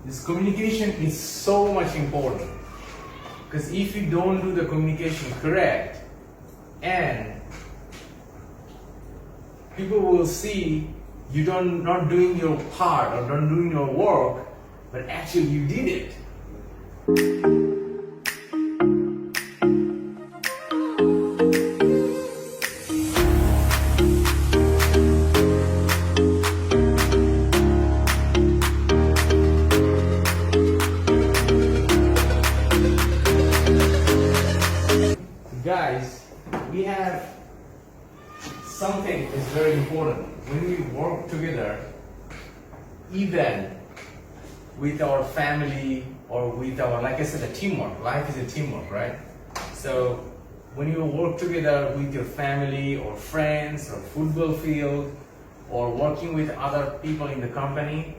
This communication is so much important, because if you don't do the communication correct, and people will see you not doing your part or not doing your work, but actually you did it. Guys, we have something is very important. When we work together, even with our family or with our, like I said, a teamwork. Life is a teamwork, right? So when you work together with your family or friends or football field or working with other people in the company,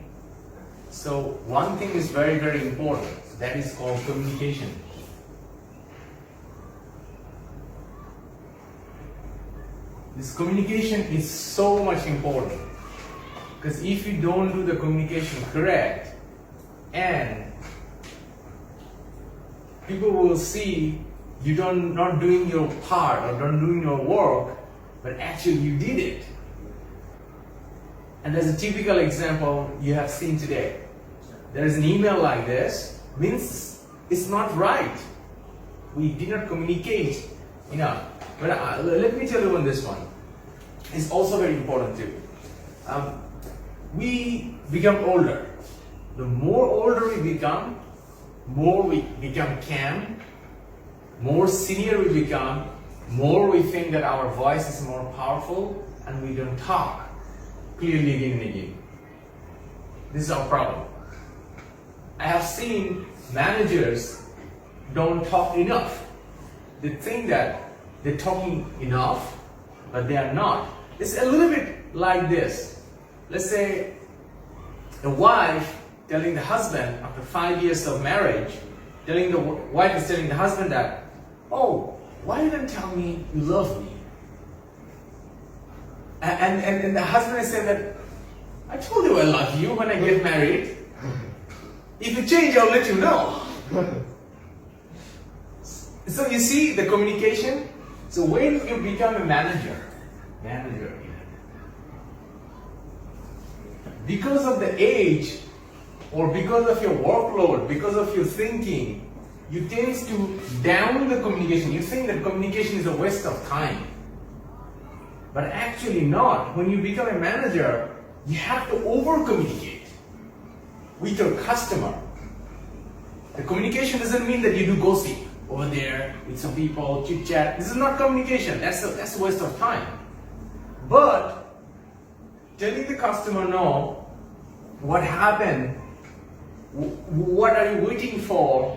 so one thing is very, very important. That is called communication. This communication is so much important, because if you don't do the communication correct, and people will see you not doing your part or not doing your work, but actually you did it. And there's a typical example you have seen today. There is an email like this, means it's not right. We did not communicate enough. But let me tell you on this one. It's also very important too. We become older. The more older we become, more we become calm, more senior we become, more we think that our voice is more powerful, and we don't talk clearly again and again. This is our problem. I have seen managers don't talk enough. They think that they're talking enough, but they are not. It's a little bit like this. Let's say the wife telling the husband after 5 years of marriage, the wife is telling the husband that, oh, why you didn't tell me you love me? And the husband is saying that, I told you I love you when I get married. If you change, I'll let you know. So you see the communication. So when you become a manager, because of the age or because of your workload, because of your thinking, you tend to down the communication. You think that communication is a waste of time. But actually not. When you become a manager, you have to over-communicate with your customer. The communication doesn't mean that you do gossip over there with some people, chit chat. This is not communication. That's a waste of time. But telling the customer no, what happened, what are you waiting for,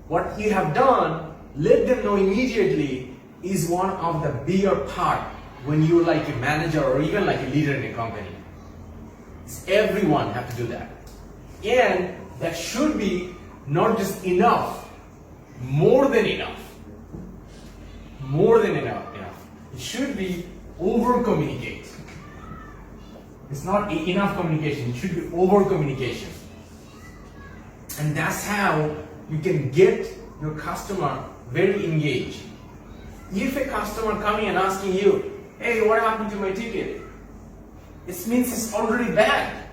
what you have done, let them know immediately is one of the bigger part when you're like a manager or even like a leader in a company. Everyone have to do that. And that should be not just enough, more than enough. More than enough. It should be over-communicate. It's not enough communication, it should be over-communication. And that's how you can get your customer very engaged. If a customer coming and asking you, hey, what happened to my ticket? It means it's already bad.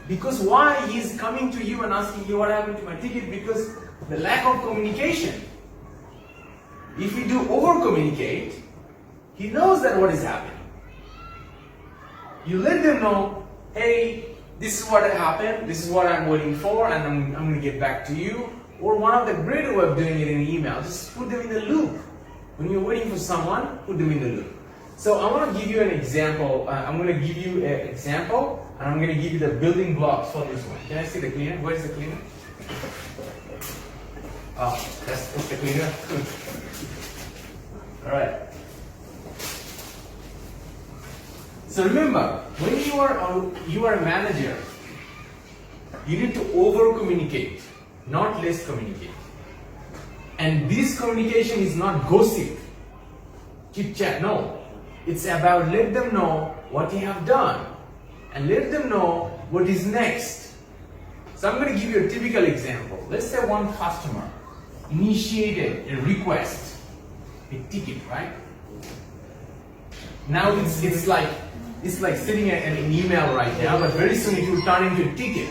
Because why he's coming to you and asking you what happened to my ticket? Because the lack of communication. If you do over-communicate, he knows that what is happening. You let them know, hey, this is what happened, this is what I'm waiting for, and I'm going to get back to you. Or one of the great way of doing it in email, just put them in the loop. When you're waiting for someone, put them in the loop. So I want to give you an example. I'm going to give you an example, and I'm going to give you the building blocks for this one. Can I see the cleaner? Where's the cleaner? Oh, that's the cleaner. All right. So remember, when you are a manager, you need to over-communicate, not less communicate. And this communication is not gossip, chit-chat, no. It's about let them know what you have done and let them know what is next. So I'm going to give you a typical example. Let's say one customer initiated a request, a ticket, right? Now it's like sitting in an email right now, but very soon it will turn into a ticket.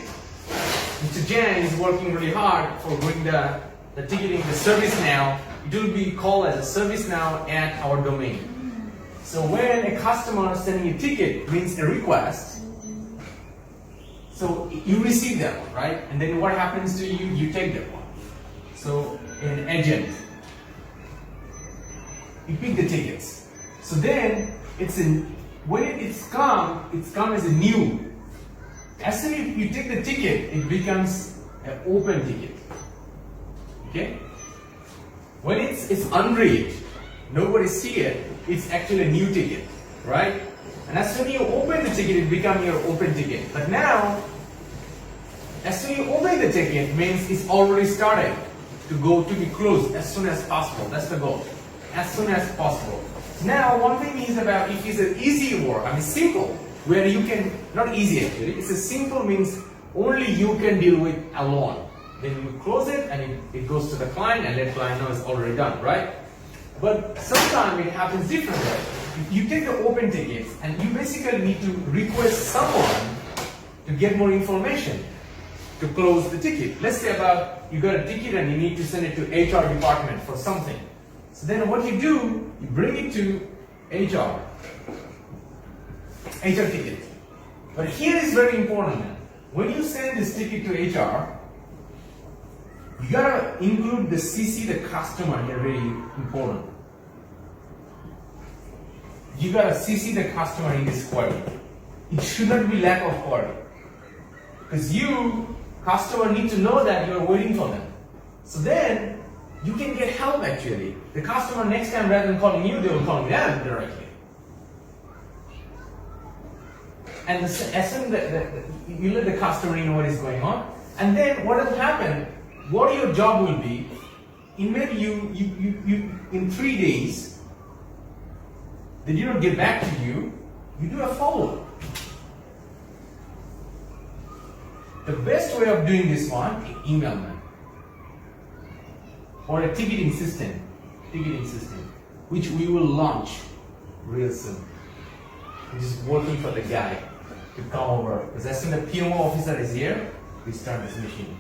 Mr. Jan is working really hard for doing the ticketing, the service now. It will be called as a service now at our domain. So when a customer is sending a ticket, means a request, so you receive that one, right? And then what happens to you? You take that one. So an agent, you pick the tickets. So then when it's come as a new. As soon as you take the ticket, it becomes an open ticket. Okay? When it's unread, nobody see it, it's actually a new ticket, right? And as soon as you open the ticket, it becomes your open ticket. But now, as soon as you open the ticket, means it's already started to be closed as soon as possible. That's the goal. As soon as possible. Now, one thing is about if it's an easy work, simple, where you can, not easy actually, it's a simple means only you can deal with alone. Then you close it and it goes to the client and let client know it's already done, right? But sometimes it happens differently. You take the open tickets and you basically need to request someone to get more information to close the ticket. Let's say about you got a ticket and you need to send it to HR department for something. So then what you do, you bring it to HR ticket. But here is very important. When you send this ticket to HR, you gotta include the CC the customer here, very important. You gotta CC the customer in this query. It should not be lack of query. Because you, customer, need to know that you are waiting for them. So then, you can get help actually. The customer next time, rather than calling you, they will call them directly. And as soon as you let the customer know what is going on, and then what will happen, what your job will be, in maybe you in 3 days, they do not get back to you, you do a follow-up. The best way of doing this one, email them. Or a ticketing system, which we will launch real soon. We're just working for the guy to come over. Because as soon as the PMO officer is here, we start this machine.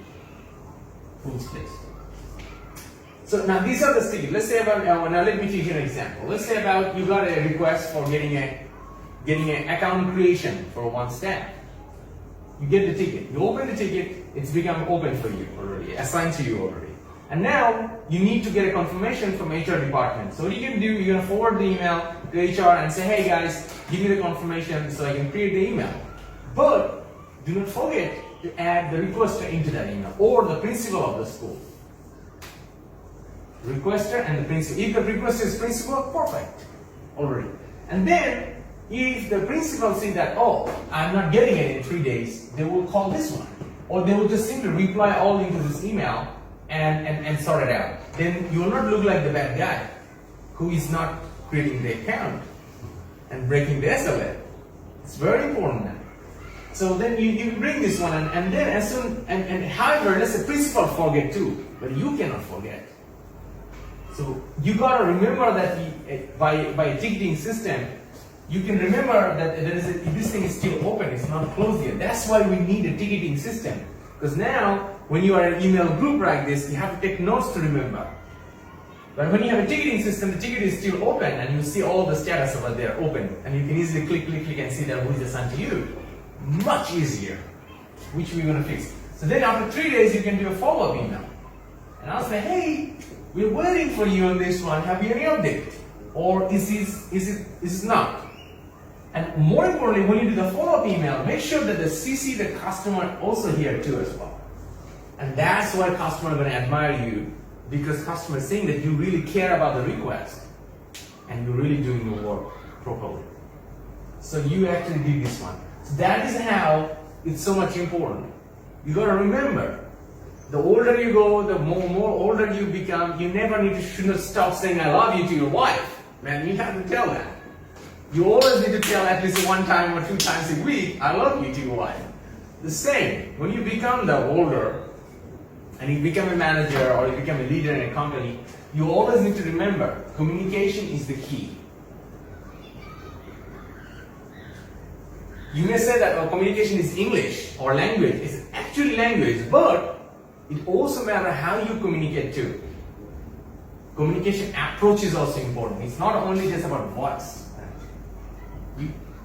Full space. So now these are the tickets. Let's say about, now let me teach you an example. Let's say about you got a request for getting an account creation for one staff. You get the ticket. You open the ticket, it's become open for you already, assigned to you already. And now you need to get a confirmation from HR department. So what you can do, you're gonna forward the email to HR and say, hey guys, give me the confirmation so I can create the email. But do not forget to add the requester into that email or the principal of the school. Requester and the principal. If the requester is principal, perfect already. And then if the principal see that, oh, I'm not getting it in 3 days, they will call this one. Or they will just simply reply all into this email and sort it out. Then you will not look like the bad guy who is not creating the account and breaking the SLA. It's very important now. So then you bring this one and then as soon, and however, let's say principal forget too, but you cannot forget. So you gotta remember that by a ticketing system, you can remember that this thing is still open, it's not closed yet. That's why we need a ticketing system. Because now, when you are in an email group like this, you have to take notes to remember. But when you have a ticketing system, the ticket is still open and you see all the status over there open. And you can easily click and see that who is assigned to you. Much easier, which we're going to fix. So then after 3 days, you can do a follow-up email. And I'll say, hey, we're waiting for you on this one. Have you any update? Or is it not? And more importantly, when you do the follow-up email, make sure that the CC the customer also here too as well. And that's why customer are going to admire you, because customer is saying that you really care about the request and you're really doing your work properly. So you actually did this one. So that is how it's so much important. You got to remember, the older you go, the more older you become, you never should not stop saying I love you to your wife. Man, you have to tell that. You always need to tell at least 1 time or 2 times a week, I love you to your wife. The same, when you become the older and you become a manager or you become a leader in a company, you always need to remember communication is the key. You may say that communication is English or language. It's actually language, but it also matters how you communicate too. Communication approach is also important. It's not only just about voice.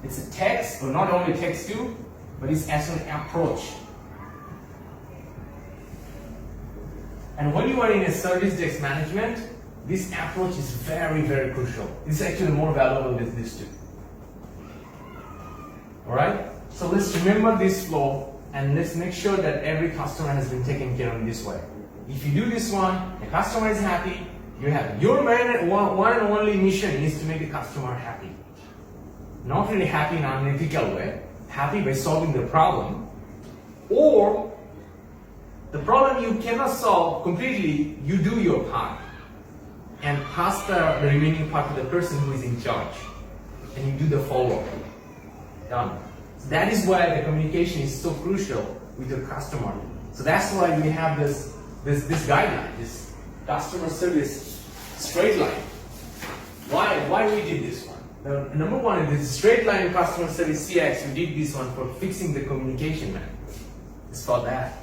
It's a text, but not only text too, but it's as an approach. And when you are in a service desk management, this approach is very, very crucial. It's actually more valuable than this too. Alright? So let's remember this flow and let's make sure that every customer has been taken care of in this way. If you do this one, the customer is happy, you have your one and only mission is to make the customer happy. Not really happy in an unethical way, happy by solving the problem, or the problem you cannot solve completely, you do your part and pass the remaining part to the person who is in charge and you do the follow-up. Done. So that is why the communication is so crucial with your customer. So that's why we have this guideline, this customer service straight line. Why we did this one? Number one is this straight line customer service CX. We did this one for fixing the communication, man. It's for that.